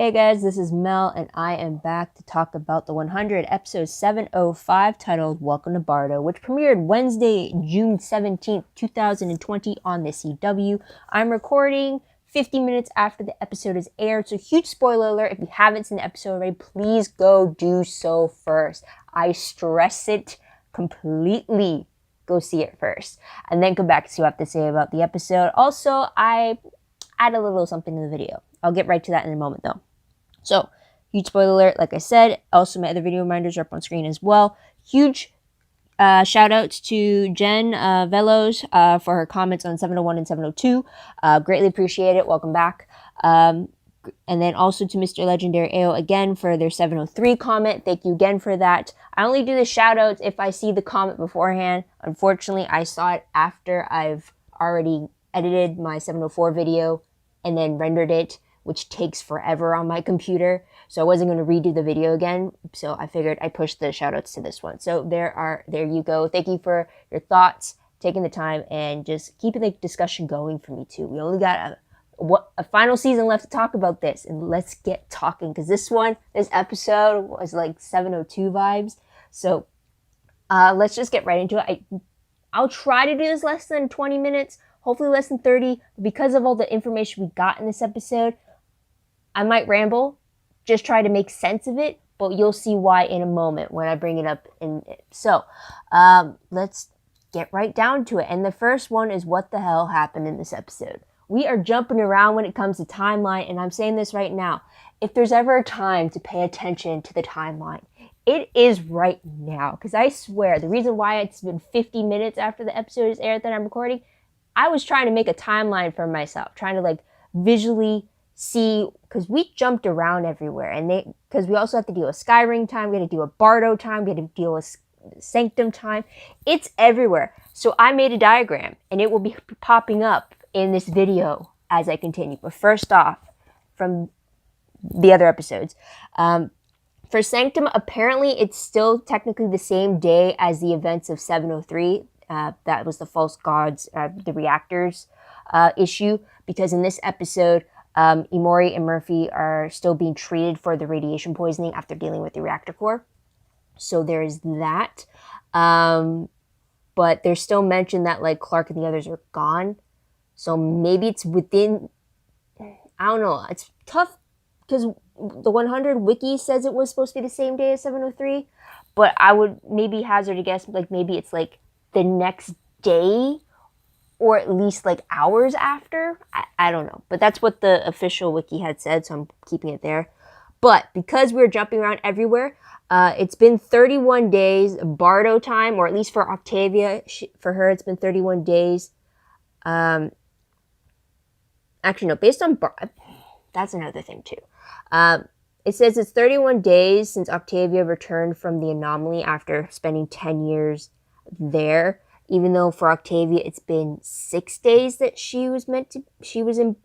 Hey guys, this is Mel, and I am back to talk about the 100 episode 705 titled Welcome to Bardo, which premiered Wednesday, June 17th, 2020 on the CW. I'm recording 50 minutes after the episode is aired, so huge spoiler alert. If you haven't seen the episode already, please go do so first. I stress it completely. Go see it first, and then come back to see what I have to say about the episode. Also, I add a little something to the video. I'll get right to that in a moment, though. So, huge spoiler alert, like I said. Also, my other video reminders are up on screen as well. Huge shout outs to Jen Velos for her comments on 701 and 702. Greatly appreciate it. Welcome back. And then also to Mr. Legendary AO again for their 703 comment. Thank you again for that. I only do the shout outs if I see the comment beforehand. Unfortunately, I saw it after I've already edited my 704 video and then rendered it, which takes forever on my computer. So I wasn't going to redo the video again. So I figured I'd push the shoutouts to this one. So there you go. Thank you for your thoughts, taking the time, and just keeping the discussion going for me too. We only got a final season left to talk about this, and let's get talking, because this episode was like 702 vibes. So let's just get right into it. I'll try to do this less than 20 minutes, hopefully less than 30. Because of all the information we got in this episode, I might ramble, just try to make sense of it, but you'll see why in a moment when I bring it up. So let's get right down to it. And the first one is what the hell happened in this episode. We are jumping around when it comes to timeline, and I'm saying this right now. If there's ever a time to pay attention to the timeline, it is right now. Because I swear, the reason why it's been 50 minutes after the episode is aired that I'm recording, I was trying to make a timeline for myself, trying to like visually see, because we jumped around everywhere, and because we also have to deal with Skyring time, we had to deal with Bardo time, we had to deal with Sanctum time. It's everywhere. So I made a diagram, and it will be popping up in this video as I continue. But first off, from the other episodes, for Sanctum, apparently it's still technically the same day as the events of 703. That was the false gods, the reactors issue, because in this episode, Imori and Murphy are still being treated for the radiation poisoning after dealing with the reactor core. So there's that. But there's still mention that like Clark and the others are gone. So maybe it's within, I don't know. It's tough because the 100 wiki says it was supposed to be the same day as 703. But I would maybe hazard a guess, like maybe it's like the next day, or at least like hours after. I don't know. But that's what the official wiki had said, so I'm keeping it there. But because we're jumping around everywhere, it's been 31 days Bardo time, or at least for Octavia. For her, it's been 31 days. Actually, no, based on that's another thing too. It says it's 31 days since Octavia returned from the anomaly after spending 10 years there. Even though for Octavia, it's been 6 days that she was in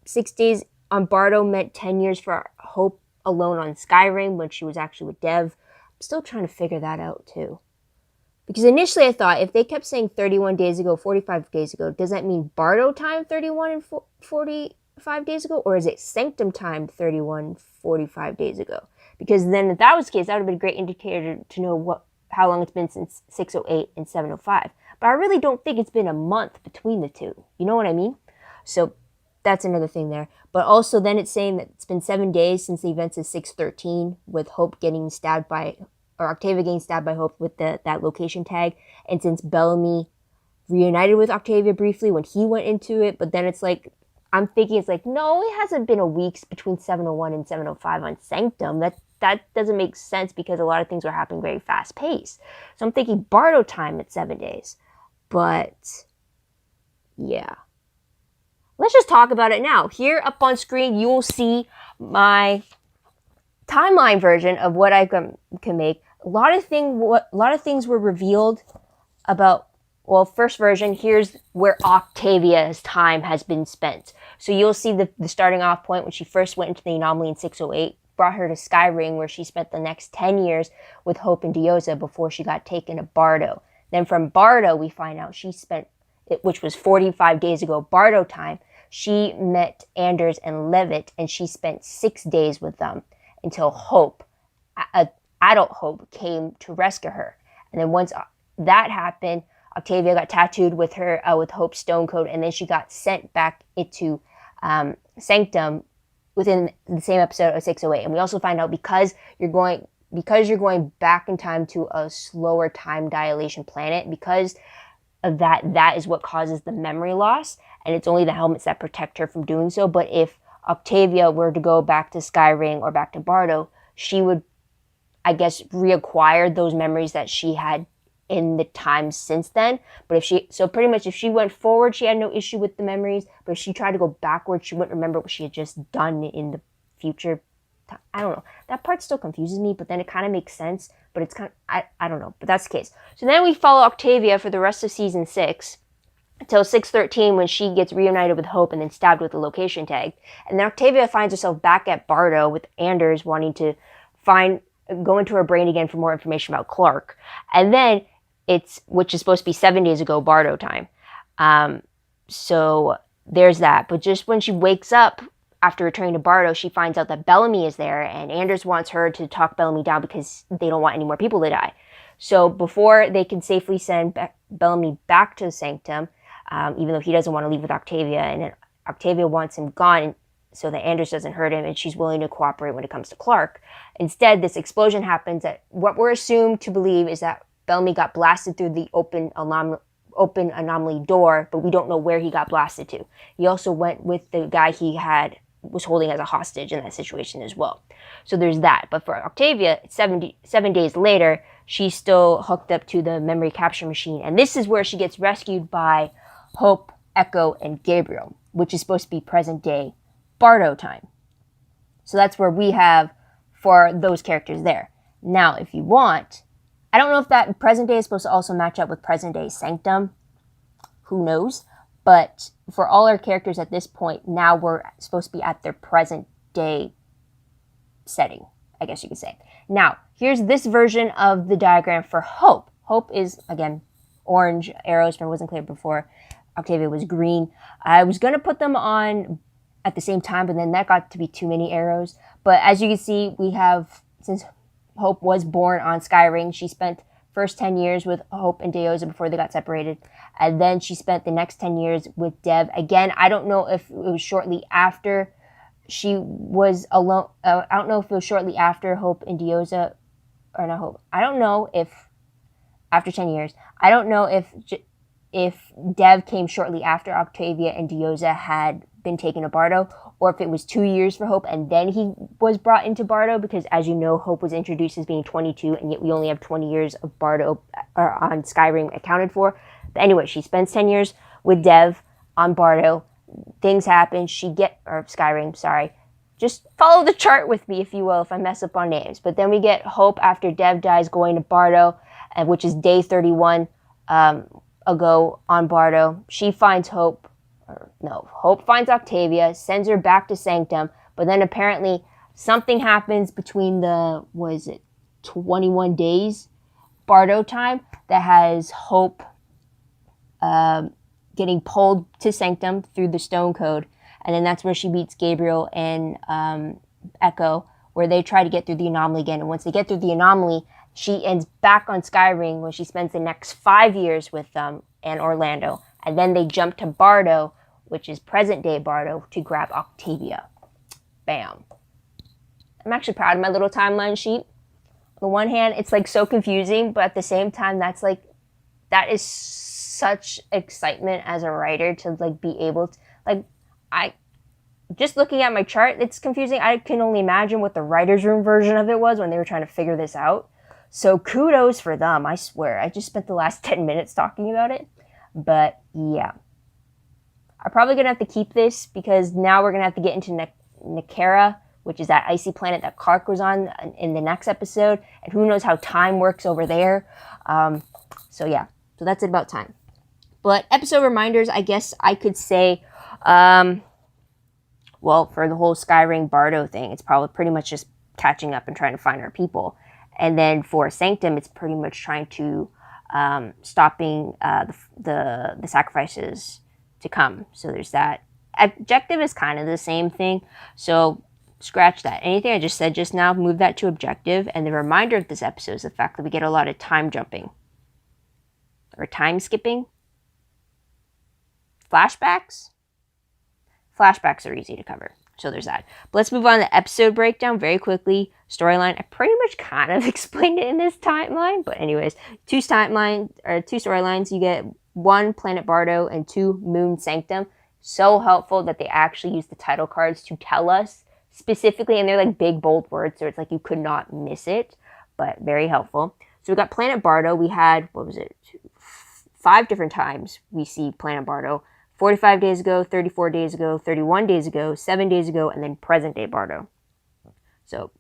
6 days on Bardo, meant 10 years for Hope alone on Skyrim when she was actually with Dev. I'm still trying to figure that out too. Because initially I thought if they kept saying 31 days ago, 45 days ago, does that mean Bardo time 31 and 45 days ago? Or is it Sanctum time 31, 45 days ago? Because then if that was the case, that would have been a great indicator to know how long it's been since 608 and 705. But I really don't think it's been a month between the two. You know what I mean? So that's another thing there. But also then it's saying that it's been 7 days since the events of 613 with Hope getting stabbed by, or Octavia getting stabbed by Hope with that location tag. And since Bellamy reunited with Octavia briefly when he went into it. But then it's like, I'm thinking it's like, no, it hasn't been a week between 701 and 705 on Sanctum. That doesn't make sense because a lot of things were happening very fast paced. So I'm thinking Bardo time at 7 days. But yeah. Let's just talk about it now. Here up on screen, you will see my timeline version of what I can make. A lot of things were revealed about, well, first version, here's where Octavia's time has been spent. So you'll see the starting off point when she first went into the anomaly in 608. Brought her to Skyring, where she spent the next 10 years with Hope and Diosa before she got taken to Bardo. Then from Bardo, we find out she spent, which was 45 days ago, Bardo time, she met Anders and Levitt, and she spent 6 days with them until Hope, adult Hope, came to rescue her. And then once that happened, Octavia got tattooed with her with Hope's stone code, and then she got sent back into Sanctum within the same episode of 608. And we also find out because you're going back in time to a slower time dilation planet, because of that is what causes the memory loss, and it's only the helmets that protect her from doing so. But if Octavia were to go back to Skyring or back to Bardo, she would, I guess, reacquire those memories that she had in the time since then. But pretty much if she went forward, she had no issue with the memories, but if she tried to go backwards, she wouldn't remember what she had just done in the future. I don't know. That part still confuses me, but then it kind of makes sense. But it's kind of, I don't know. But that's the case. So then we follow Octavia for the rest of season 6 until 613, when she gets reunited with Hope and then stabbed with a location tag. And then Octavia finds herself back at Bardo with Anders wanting to go into her brain again for more information about Clark. And then which is supposed to be 7 days ago Bardo time. So there's that. But just when she wakes up after returning to Bardo, she finds out that Bellamy is there, and Anders wants her to talk Bellamy down because they don't want any more people to die. So before they can safely send Bellamy back to the Sanctum, even though he doesn't want to leave with Octavia, and Octavia wants him gone so that Anders doesn't hurt him, and she's willing to cooperate when it comes to Clark. Instead, this explosion happens at what we're assumed to believe is that Bellamy got blasted through the open anomaly door, but we don't know where he got blasted to. He also went with the guy he was holding as a hostage in that situation as well. So there's that. But for Octavia, 7 days later, she's still hooked up to the memory capture machine. And this is where she gets rescued by Hope, Echo, and Gabriel, which is supposed to be present day Bardo time. So that's where we have for those characters there. Now, if you want, I don't know if that present day is supposed to also match up with present day Sanctum. Who knows? But for all our characters at this point, now we're supposed to be at their present day setting, I guess you could say. Now, here's this version of the diagram for Hope. Hope is, again, orange arrows, if it wasn't clear before. Octavia was green. I was going to put them on at the same time, but then that got to be too many arrows. But as you can see, we have, since Hope was born on Skyring, she spent first 10 years with Hope and Deoza before they got separated. And then she spent the next 10 years with Dev. Again, I don't know if it was shortly after she was alone. I don't know if it was shortly after Hope and Deoza, or not Hope. I don't know if after 10 years. I don't know if Dev came shortly after Octavia and Deoza had been taken to Bardo, or if it was 2 years for Hope and then he was brought into Bardo, because as you know, Hope was introduced as being 22, and yet we only have 20 years of Bardo on Skyrim accounted for. But anyway, she spends 10 years with Dev on Bardo. Things happen. Skyrim, sorry. Just follow the chart with me, if you will, if I mess up on names. But then we get Hope after Dev dies going to Bardo, which is day 31 ago on Bardo. She finds Hope finds Octavia, sends her back to Sanctum, but then apparently something happens between 21 days Bardo time that has Hope getting pulled to Sanctum through the stone code, and then that's where she meets Gabriel and Echo, where they try to get through the anomaly again, and once they get through the anomaly, she ends back on Skyring, where she spends the next 5 years with them and Orlando. And then they jump to Bardo, which is present-day Bardo, to grab Octavia. Bam. I'm actually proud of my little timeline sheet. On the one hand, it's like so confusing, but at the same time, that is such excitement as a writer to like be able to, just looking at my chart, it's confusing. I can only imagine what the writer's room version of it was when they were trying to figure this out. So kudos for them, I swear. I just spent the last 10 minutes talking about it. But yeah, I'm probably going to have to keep this because now we're going to have to get into Nekera, which is that icy planet that Clark was on in the next episode. And who knows how time works over there. So yeah, so that's it about time. But episode reminders, I guess I could say, for the whole Skyring Bardo thing, it's probably pretty much just catching up and trying to find our people. And then for Sanctum, it's pretty much trying to stopping the sacrifices to come. So there's that. Objective is kind of the same thing, so scratch that. Anything I just said just now, move that to objective. And the reminder of this episode is the fact that we get a lot of time jumping or time skipping. Flashbacks are easy to cover, so there's that. But let's move on to episode breakdown very quickly. Storyline, I pretty much kind of explained it in this timeline, but anyways, two storylines. You get 1, Planet Bardo, and 2, Moon Sanctum. So helpful that they actually use the title cards to tell us specifically, and they're like big bold words, so it's like you could not miss it, but very helpful. So we got Planet Bardo. We had, 5 different times we see Planet Bardo. 45 days ago, 34 days ago, 31 days ago, 7 days ago, and then present day Bardo. So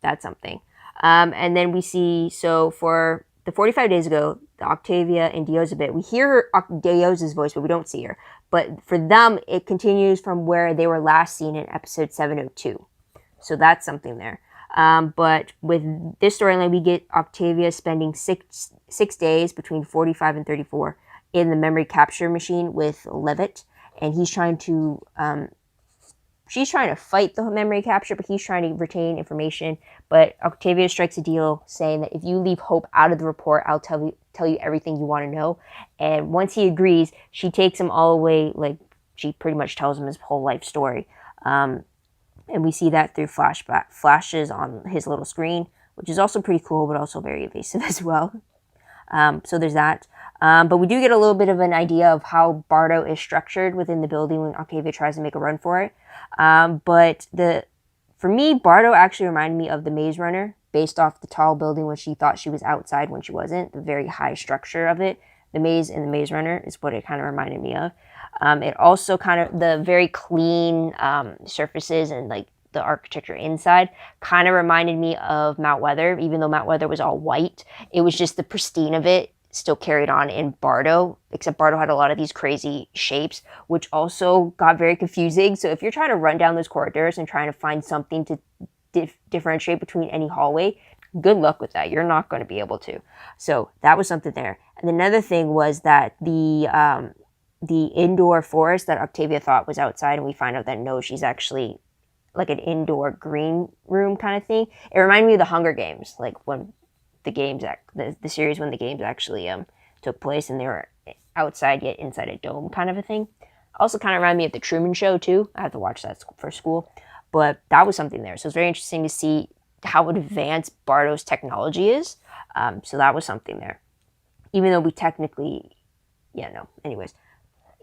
that's something. And then we see, so for the 45 days ago, the Octavia and Dio's a bit. We hear Dio's voice, but we don't see her. But for them, it continues from where they were last seen in episode 702. So that's something there. But with this storyline, we get Octavia spending six days between 45 and 34 in the memory capture machine with Levitt, and he's trying to, she's trying to fight the memory capture, but he's trying to retain information. But Octavia strikes a deal saying that if you leave Hope out of the report, I'll tell you everything you want to know. And once he agrees, she takes him all the way, like she pretty much tells him his whole life story. And we see that through flashes on his little screen, which is also pretty cool, but also very evasive as well. So there's that. But we do get a little bit of an idea of how Bardo is structured within the building when Octavia tries to make a run for it. But for me, Bardo actually reminded me of the Maze Runner, based off the tall building when she thought she was outside when she wasn't. The very high structure of it. The maze in the Maze Runner is what it kind of reminded me of. It also kind of, the very clean surfaces and like the architecture inside kind of reminded me of Mount Weather, even though Mount Weather was all white. It was just the pristine of it still carried on in Bardo, except Bardo had a lot of these crazy shapes, which also got very confusing. So if you're trying to run down those corridors and trying to find something to differentiate between any hallway, good luck with that. You're not going to be able to. So that was something there. And another thing was that the indoor forest that Octavia thought was outside, and we find out that no, she's actually like an indoor green room kind of thing. It reminded me of the Hunger Games, like when the games, the series when the games actually took place and they were outside yet inside a dome kind of a thing. Also kind of reminded me of the Truman Show too. I had to watch that for school, but that was something there. So it's very interesting to see how advanced Bardo's technology is. So that was something there. Even though we technically, anyways,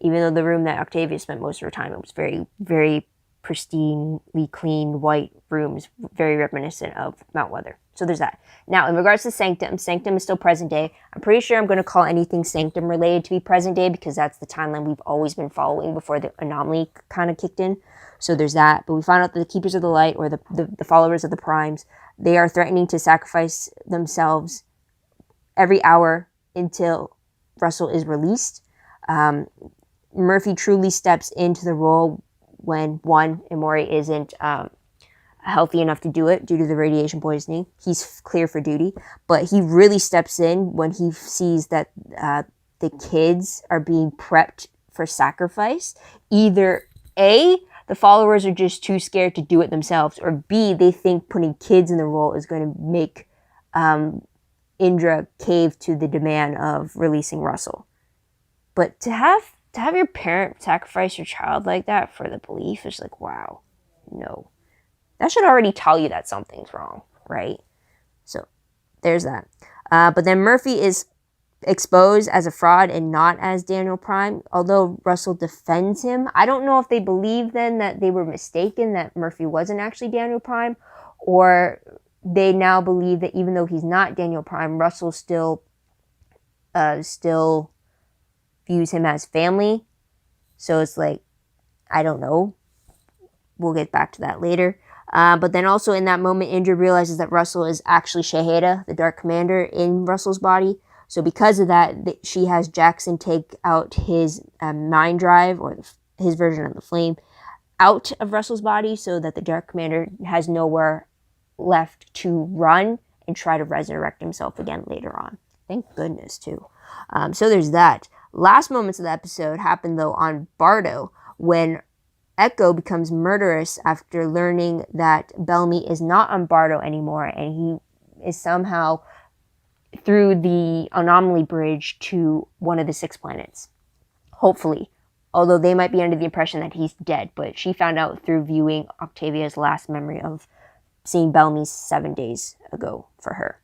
even though the room that Octavia spent most of her time, it was very, very pristinely clean white rooms, very reminiscent of Mount Weather. So there's that. Now, in regards to Sanctum is still present day. I'm pretty sure I'm going to call anything Sanctum related to be present day because that's the timeline we've always been following before the anomaly kind of kicked in. So there's that. But we found out that the Keepers of the Light, or the followers of the Primes, they are threatening to sacrifice themselves every hour until Russell is released. Murphy truly steps into the role when, one, Emori isn't healthy enough to do it due to the radiation poisoning. He's clear for duty, but he really steps in when he sees that the kids are being prepped for sacrifice. Either A, the followers are just too scared to do it themselves, or B, they think putting kids in the role is going to make Indra cave to the demand of releasing Russell. But to have your parent sacrifice your child like that for the belief is like, wow, no. That should already tell you that something's wrong, right? So there's that. But then Murphy is exposed as a fraud and not as Daniel Prime, although Russell defends him. I don't know if they believe then that they were mistaken, that Murphy wasn't actually Daniel Prime, or they now believe that even though he's not Daniel Prime, Russell still views him as family. So it's like, I don't know. We'll get back to that later. But then also in that moment, Indra realizes that Russell is actually Shaheda, the Dark Commander, in Russell's body. So because of that, she has Jackson take out his mind drive, or his version of the flame, out of Russell's body so that the Dark Commander has nowhere left to run and try to resurrect himself again later on. Thank goodness, too. So there's that. Last moments of the episode happened, though, on Bardo, when Echo becomes murderous after learning that Bellamy is not on Bardo anymore, and he is somehow through the anomaly bridge to one of the 6 planets. Hopefully. Although they might be under the impression that he's dead, but she found out through viewing Octavia's last memory of seeing Bellamy 7 days ago for her.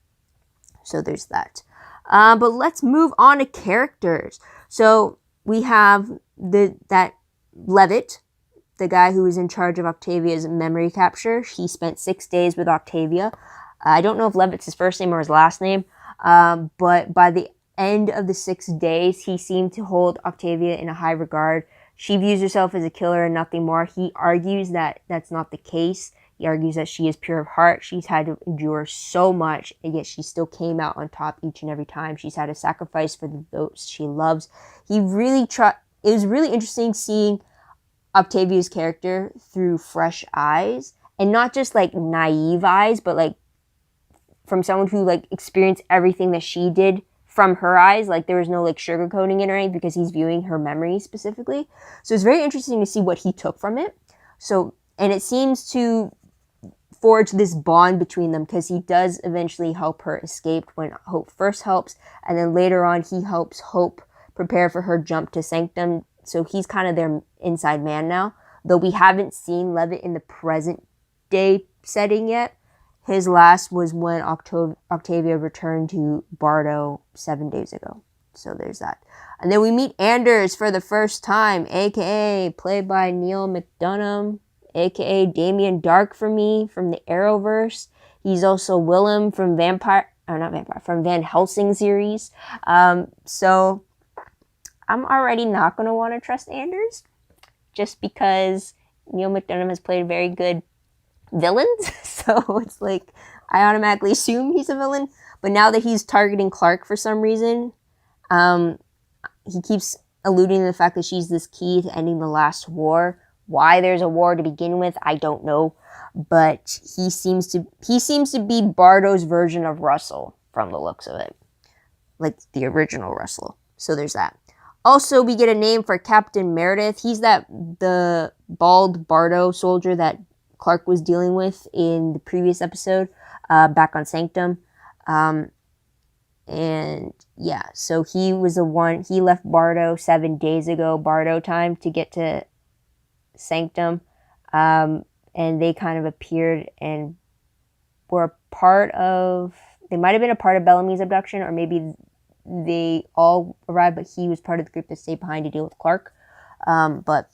So there's that. But let's move on to characters. So we have that Levitt, the guy who was in charge of Octavia's memory capture. He spent 6 days with Octavia. I don't know if Levitt's his first name or his last name, but by the end of the 6 days, he seemed to hold Octavia in a high regard. She views herself as a killer and nothing more. He argues that that's not the case. He argues that she is pure of heart. She's had to endure so much, and yet she still came out on top each and every time. She's had to sacrifice for those she loves. It was really interesting seeing Octavia's character through fresh eyes, and not just like naive eyes, but like from someone who like experienced everything that she did from her eyes. Like there was no like sugarcoating in her eyes because he's viewing her memories specifically. So it's very interesting to see what he took from it. And it seems to forge this bond between them, because he does eventually help her escape when Hope first helps, and then later on he helps Hope prepare for her jump to Sanctum. So he's kind of their inside man now, though we haven't seen Levitt in the present day setting yet. His last was when Octavia returned to Bardo 7 days ago. So there's that. And then we meet Anders for the first time, aka played by Neil McDonough, aka Damien Dark for me from the Arrowverse. He's also Willem from from Van Helsing series. So I'm already not going to want to trust Anders, just because Neil McDonough has played very good villains. So it's like I automatically assume he's a villain. But now that he's targeting Clark for some reason, he keeps alluding to the fact that she's this key to ending the last war. Why there's a war to begin with, I don't know. But he seems to be Bardo's version of Russell from the looks of it, like the original Russell. So there's that. Also, we get a name for Captain Meredith. He's the bald Bardo soldier that Clark was dealing with in the previous episode, back on Sanctum. And yeah, so he was the one, he left Bardo 7 days ago, Bardo time, to get to Sanctum. And they kind of appeared and were they might have been a part of Bellamy's abduction, or maybe they all arrived, but he was part of the group that stayed behind to deal with Clark. But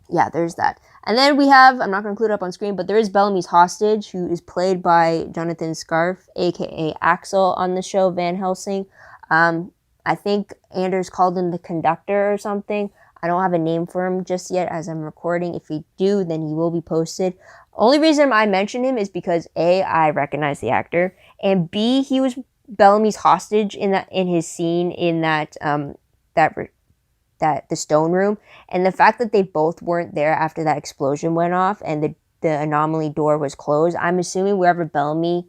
yeah, there's that. And then we have, I'm not going to include it up on screen, but there is Bellamy's hostage, who is played by Jonathan Scarf, aka Axel on the show Van Helsing. I think Anders called him the conductor or something. I don't have a name for him just yet as I'm recording. If we do, then he will be posted. Only reason I mention him is because A, I recognize the actor, and B, he was Bellamy's hostage in his scene in the stone room, and the fact that they both weren't there after that explosion went off and the anomaly door was closed. I'm assuming wherever Bellamy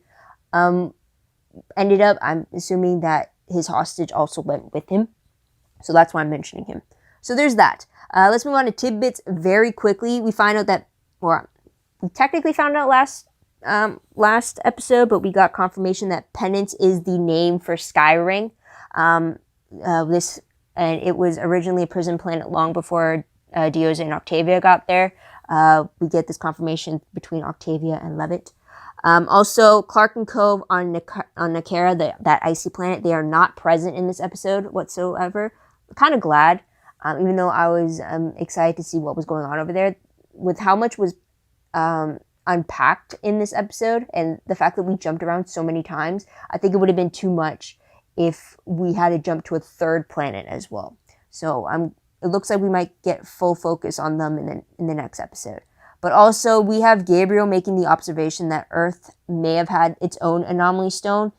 ended up, I'm assuming that his hostage also went with him. So that's why I'm mentioning him. So there's that. Let's move on to tidbits very quickly. We find out that, or we technically found out last episode, but we got confirmation that Penance is the name for Skyring. And it was originally a prison planet long before Dioza and Octavia got there. We get this confirmation between Octavia and Levitt. Also, Clark and Cove on Nakara, that icy planet, they are not present in this episode whatsoever. I'm kind of glad, even though I was excited to see what was going on over there. With how much was unpacked in this episode, and the fact that we jumped around so many times, I think it would have been too much if we had to jump to a third planet as well. So it looks like we might get full focus on them in the next episode. But also, we have Gabriel making the observation that Earth may have had its own anomaly stone,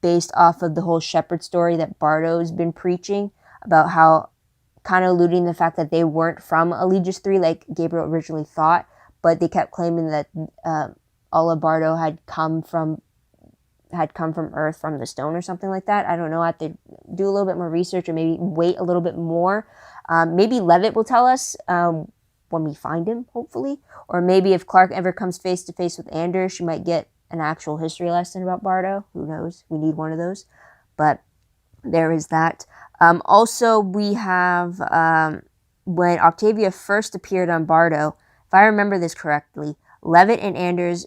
based off of the whole shepherd story that Bardo's been preaching about, how kind of alluding to the fact that they weren't from Aegis 3 like Gabriel originally thought, but they kept claiming that all of Bardo had come from Earth from the stone or something like that. I don't know. I have to do a little bit more research, or maybe wait a little bit more. Maybe Levitt will tell us when we find him, hopefully. Or maybe if Clark ever comes face to face with Anders, she might get an actual history lesson about Bardo. Who knows? We need one of those. But there is that. Also, we have when Octavia first appeared on Bardo, if I remember this correctly, Levitt and Anders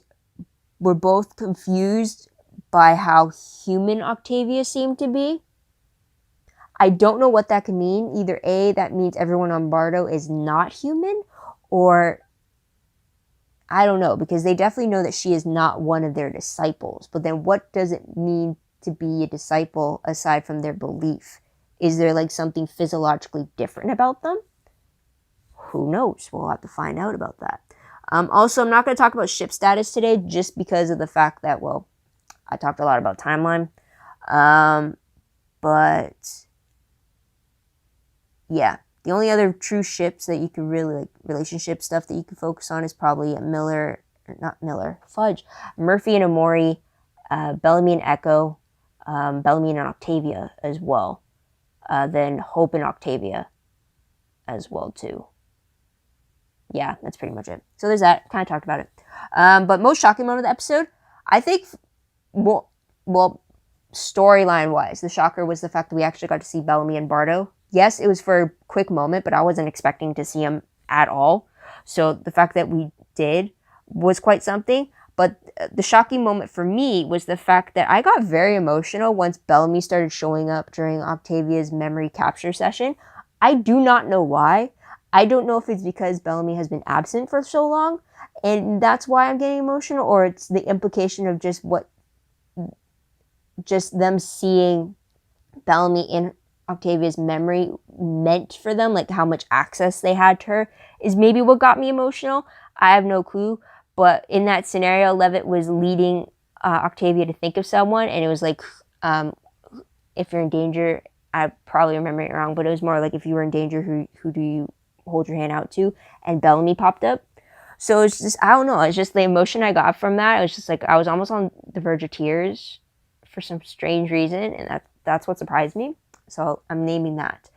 were both confused by how human Octavia seemed to be. I don't know what that could mean. Either A, that means everyone on Bardo is not human, or I don't know, because they definitely know that she is not one of their disciples. But then what does it mean to be a disciple aside from their belief? Is there like something physiologically different about them? Who knows? We'll have to find out about that. Also, I'm not going to talk about ship status today just because of the fact that, well, I talked a lot about timeline. But yeah, the only other true ships that you can really, like, relationship stuff that you can focus on is probably Murphy and Amori, Bellamy and Echo, Bellamy and Octavia as well. Then Hope and Octavia as well too. Yeah, that's pretty much it. So there's that. Kind of talked about it. But most shocking moment of the episode, I think, well, storyline wise, the shocker was the fact that we actually got to see Bellamy and Bardo. Yes, it was for a quick moment, but I wasn't expecting to see him at all. So the fact that we did was quite something. But the shocking moment for me was the fact that I got very emotional once Bellamy started showing up during Octavia's memory capture session. I do not know why. I don't know if it's because Bellamy has been absent for so long, and that's why I'm getting emotional, or it's the implication of just them seeing Bellamy in Octavia's memory meant for them, like how much access they had to her, is maybe what got me emotional. I have no clue. But in that scenario, Levitt was leading Octavia to think of someone, and it was like, if you're in danger, I probably remember it wrong, but it was more like if you were in danger, who do you hold your hand out to? And Bellamy popped up. So it's just, I don't know, it's just the emotion I got from that. It was just like, I was almost on the verge of tears for some strange reason, and that's what surprised me. So I'm naming that.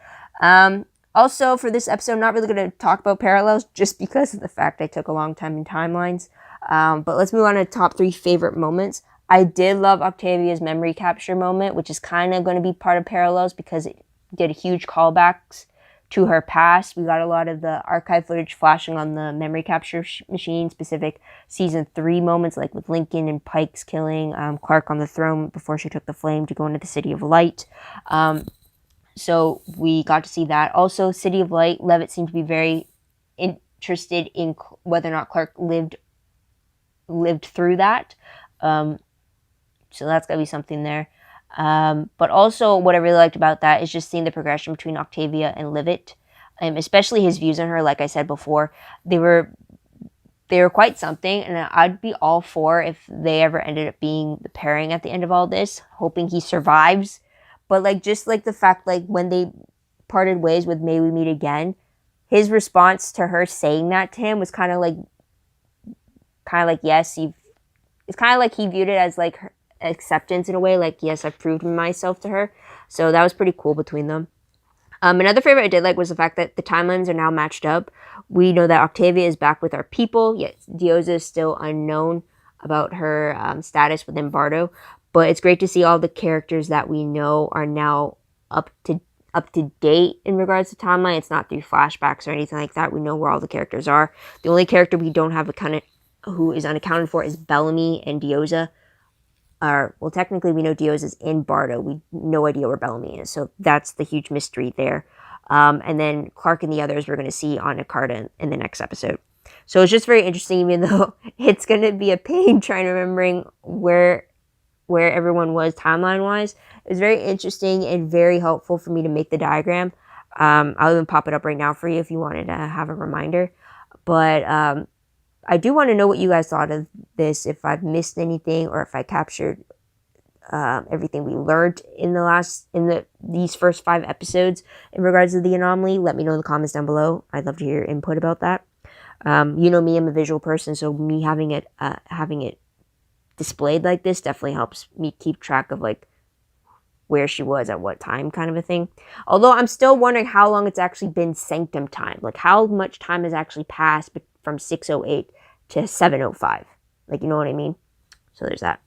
Also, for this episode, I'm not really going to talk about parallels just because of the fact I took a long time in timelines. But let's move on to top 3 favorite moments. I did love Octavia's memory capture moment, which is kind of going to be part of parallels because it did huge callbacks to her past. We got a lot of the archive footage flashing on the memory capture machine, specific season 3 moments, like with Lincoln and Pike's killing Clark on the throne before she took the flame to go into the City of Light. So we got to see that. Also, City of Light, Levitt seemed to be very interested in whether or not Clark lived through that. So that's going to be something there. But also what I really liked about that is just seeing the progression between Octavia and Levitt, especially his views on her. Like I said before, they were quite something, and I'd be all for if they ever ended up being the pairing at the end of all this, hoping he survives. But like, just like the fact, like when they parted ways with "May we meet again," his response to her saying that to him was kind of like yes, it's kind of like he viewed it as like her acceptance in a way, like, yes, I've proved myself to her. So that was pretty cool between them. Another favorite I did like was the fact that the timelines are now matched up. We know that Octavia is back with our people, yet Dioza is still unknown about her status within Bardo. But it's great to see all the characters that we know are now up to date in regards to timeline. It's not through flashbacks or anything like that. We know where all the characters are. The only character we don't have who is unaccounted for is Bellamy and Dioza. Well, technically we know Dioza's in Bardo. We no idea where Bellamy is. So that's the huge mystery there. And then Clark and the others we're going to see on Jakarta in the next episode. So it's just very interesting, even though it's going to be a pain trying to remembering where everyone was timeline-wise. It was very interesting and very helpful for me to make the diagram. I'll even pop it up right now for you if you wanted to have a reminder. But I do want to know what you guys thought of this, if I've missed anything or if I captured everything we learned in these first 5 episodes in regards to the anomaly. Let me know in the comments down below. I'd love to hear your input about that. You know me, I'm a visual person, so me having it displayed like this definitely helps me keep track of like where she was at what time kind of a thing. Although I'm still wondering how long it's actually been Sanctum time. Like how much time has actually passed from 6:08 to 7:05. Like, you know what I mean? So there's that.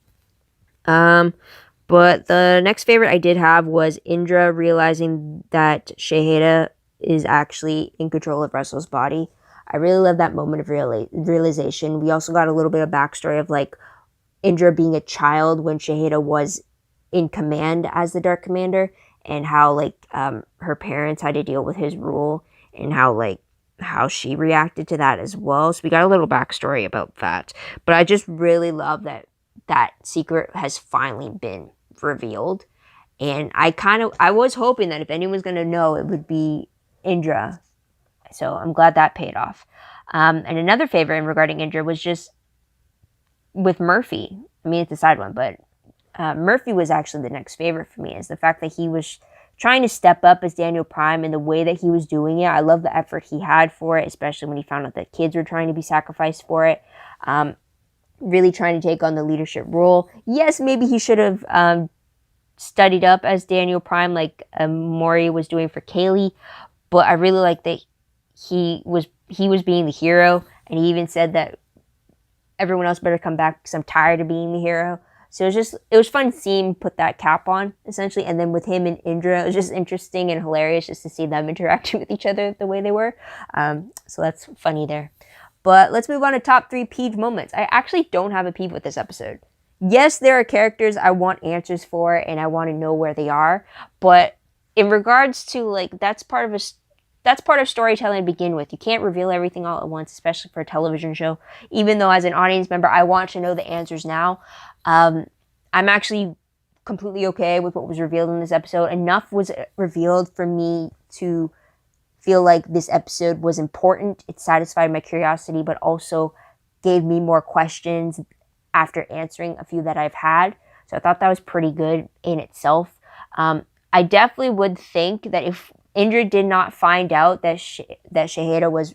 But the next favorite I did have was Indra realizing that Shaheda is actually in control of Russell's body. I really love that moment of realization. We also got a little bit of backstory of like Indra being a child when Shaheda was in command as the Dark Commander, and how like her parents had to deal with his rule, and how she reacted to that as well. So we got a little backstory about that. But I just really love that secret has finally been revealed. And I was hoping that if anyone's going to know, it would be Indra. So I'm glad that paid off. And another favorite regarding Indra was just with Murphy. I mean, it's a side one, but Murphy was actually the next favorite for me, is the fact that he was trying to step up as Daniel Prime, and the way that he was doing it. I love the effort he had for it, especially when he found out that kids were trying to be sacrificed for it. Really trying to take on the leadership role. Yes, maybe he should have studied up as Daniel Prime like Maury was doing for Kaylee, but I really like that he was being the hero, and he even said that everyone else better come back because I'm tired of being the hero. So it was fun seeing him put that cap on, essentially. And then with him and Indra, it was just interesting and hilarious just to see them interacting with each other the way they were. So that's funny there. But let's move on to top 3 peeved moments. I actually don't have a peeve with this episode. Yes, there are characters I want answers for and I want to know where they are. But in regards to, like, that's part of storytelling to begin with. You can't reveal everything all at once, especially for a television show. Even though as an audience member, I want to know the answers now. I'm actually completely okay with what was revealed in this episode. Enough was revealed for me to feel like this episode was important. It satisfied my curiosity, but also gave me more questions after answering a few that I've had. So I thought that was pretty good in itself. I definitely would think that if Indra did not find out that Shaheda was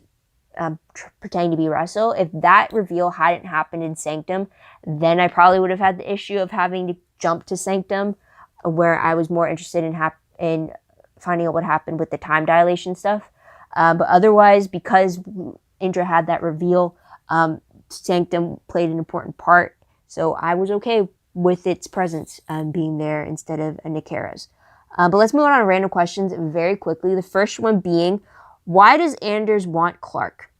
pretending to be Russell, if that reveal hadn't happened in Sanctum, then I probably would have had the issue of having to jump to Sanctum, where I was more interested in finding out what happened with the time dilation stuff. But otherwise, because Indra had that reveal, Sanctum played an important part. So I was okay with its presence being there instead of Nikera's. But let's move on to random questions very quickly. The first one being, why does Anders want Clark?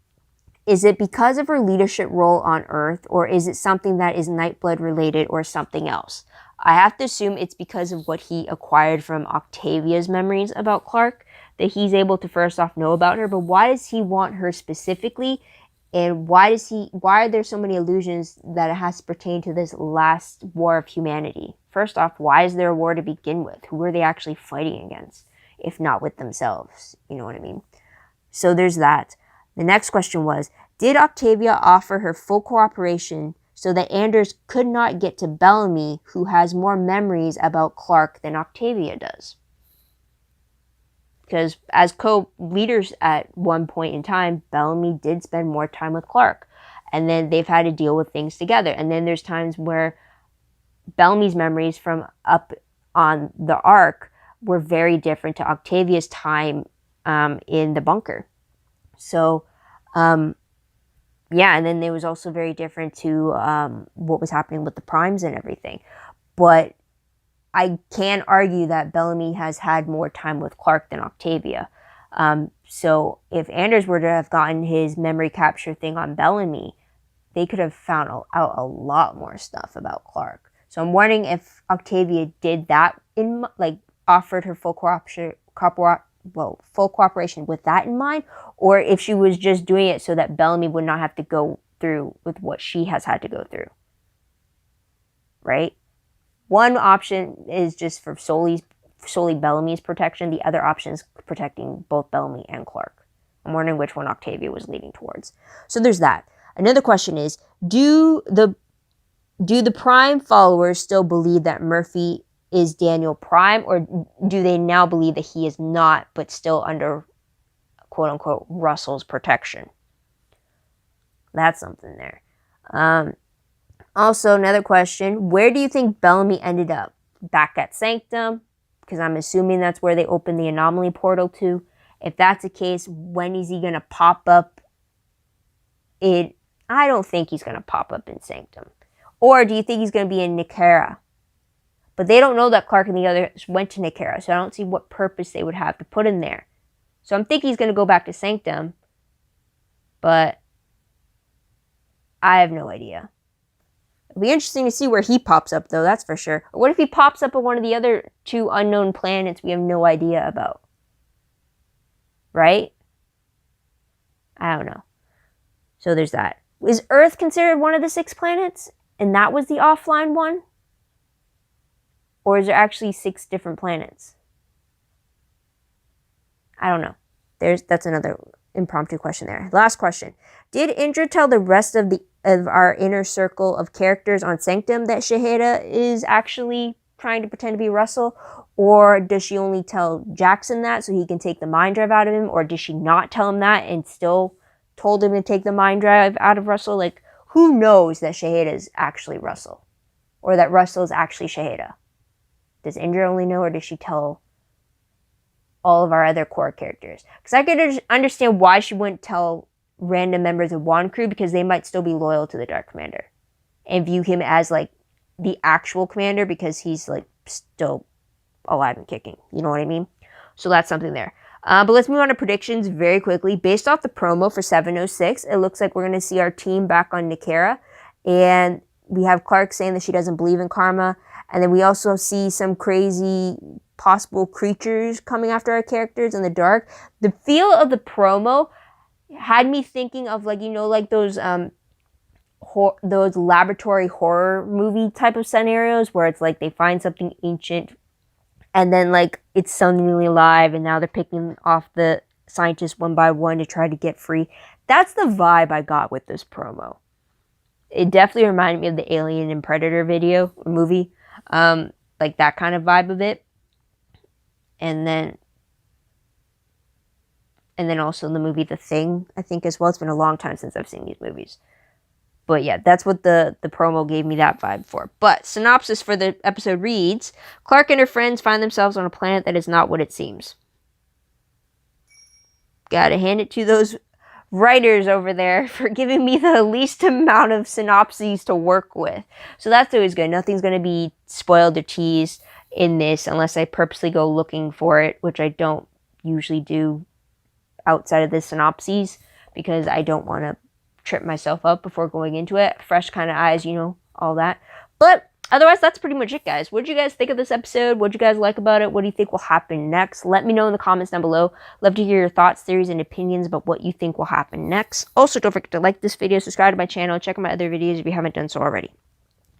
Is it because of her leadership role on Earth, or is it something that is Nightblood related or something else? I have to assume it's because of what he acquired from Octavia's memories about Clark, that he's able to first off know about her. But why does he want her specifically? And why are there so many illusions that it has to pertain to this last war of humanity? First off, why is there a war to begin with? Who are they actually fighting against, if not with themselves? You know what I mean? So there's that. The next question was, did Octavia offer her full cooperation so that Anders could not get to Bellamy, who has more memories about Clark than Octavia does? Because as co-leaders at one point in time, Bellamy did spend more time with Clark. And then they've had to deal with things together. And then there's times where Bellamy's memories from up on the Ark were very different to Octavia's time in the bunker. So, yeah, and then it was also very different to what was happening with the primes and everything. But I can argue that Bellamy has had more time with Clark than Octavia. So if Anders were to have gotten his memory capture thing on Bellamy, they could have found out a lot more stuff about Clark. So I'm wondering if Octavia did that, offered her full cooperation with that in mind, or if she was just doing it so that Bellamy would not have to go through with what she has had to go through. Right? One option is just for solely Bellamy's protection. The other option is protecting both Bellamy and Clark. I'm wondering which one Octavia was leaning towards. So there's that. Another question is, do the Prime followers still believe that Murphy is Daniel Prime, or do they now believe that he is not, but still under, quote-unquote, Russell's protection? That's something there. Also, another question, where do you think Bellamy ended up? Back at Sanctum? because I'm assuming that's where they open the anomaly portal to. If that's the case, when is he going to pop up? I don't think he's going to pop up in Sanctum. Or do you think he's going to be in Nicara? But they don't know that Clark and the others went to Nicara, so I don't see what purpose they would have to put him there. So I'm thinking he's going to go back to Sanctum, but I have no idea. It'll be interesting to see where he pops up, though, that's for sure. Or what if he pops up on one of the other 2 unknown planets we have no idea about? Right? I don't know. So there's that. Is Earth considered one of the 6 planets? And that was the offline one? Or is there actually 6 different planets? I don't know. That's another impromptu question there. Last question. Did Indra tell the rest of our inner circle of characters on Sanctum that Shaheda is actually trying to pretend to be Russell? Or does she only tell Jackson that so he can take the mind drive out of him? Or does she not tell him that and still told him to take the mind drive out of Russell? Like, who knows that Shaheda is actually Russell? Or that Russell is actually Shaheda? Does Indra only know, or does she tell all of our other core characters? Because I could understand why she wouldn't tell random members of Wand Crew, because they might still be loyal to the Dark Commander and view him as, like, the actual commander because he's, like, still alive and kicking. You know what I mean? So that's something there. But let's move on to predictions very quickly. Based off the promo for 706, it looks like we're going to see our team back on Nicara. And we have Clark saying that she doesn't believe in karma. And then we also see some crazy possible creatures coming after our characters in the dark. The feel of the promo had me thinking of, like, you know, like those laboratory horror movie type of scenarios where it's like they find something ancient and then, like, it's suddenly alive and now they're picking off the scientists one by one to try to get free. That's the vibe I got with this promo. It definitely reminded me of the Alien and Predator movie. Like that kind of vibe of it. And then also the movie The Thing, I think, as well. It's been a long time since I've seen these movies. But yeah, that's what the promo gave me that vibe for. But synopsis for the episode reads, Clark and her friends find themselves on a planet that is not what it seems. Gotta hand it to those writers over there for giving me the least amount of synopses to work with. So that's always good. Nothing's going to be spoiled or teased in this unless I purposely go looking for it, which I don't usually do outside of the synopses because I don't want to trip myself up before going into it. Fresh kind of eyes, you know, all that. But otherwise, that's pretty much it, guys. What did you guys think of this episode? What did you guys like about it? What do you think will happen next? Let me know in the comments down below. Love to hear your thoughts, theories, and opinions about what you think will happen next. Also, don't forget to like this video, subscribe to my channel, check out my other videos if you haven't done so already.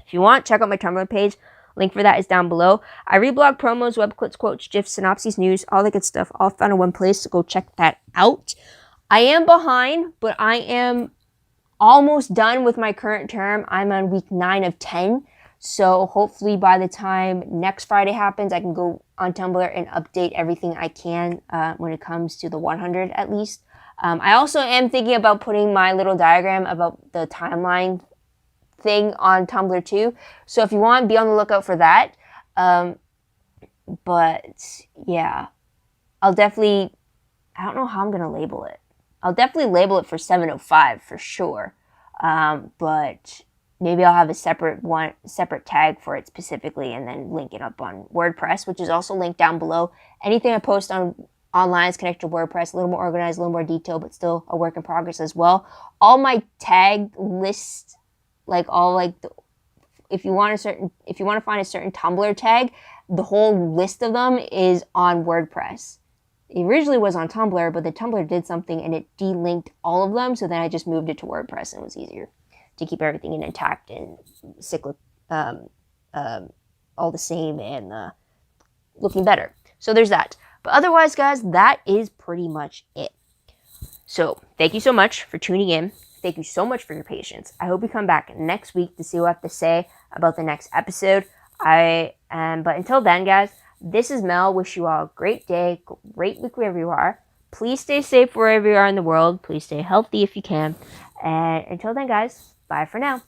If you want, check out my Tumblr page. Link for that is down below. I reblog promos, web clips, quotes, gifs, synopses, news, all that good stuff, all found in one place, so go check that out. I am behind, but I am almost done with my current term. I'm on week 9 of 10. So hopefully by the time next Friday happens, I can go on Tumblr and update everything I can when it comes to the 100 at least. I also am thinking about putting my little diagram about the timeline thing on Tumblr too. So if you want, be on the lookout for that. But yeah, I don't know how I'm going to label it. I'll definitely label it for 705 for sure. But maybe I'll have a separate tag for it specifically and then link it up on WordPress, which is also linked down below. Anything I post online is connected to WordPress, a little more organized, a little more detailed, but still a work in progress as well. All my tag lists, if you want to find a certain Tumblr tag, the whole list of them is on WordPress. It originally was on Tumblr, but the Tumblr did something and it delinked all of them, so then I just moved it to WordPress and it was easier to keep everything intact and cyclic, all the same and looking better. So there's that. But otherwise, guys, that is pretty much it. So thank you so much for tuning in. Thank you so much for your patience. I hope you come back next week to see what I have to say about the next episode. But until then, guys, this is Mel. Wish you all a great day, great week wherever you are. Please stay safe wherever you are in the world. Please stay healthy if you can. And until then, guys, bye for now.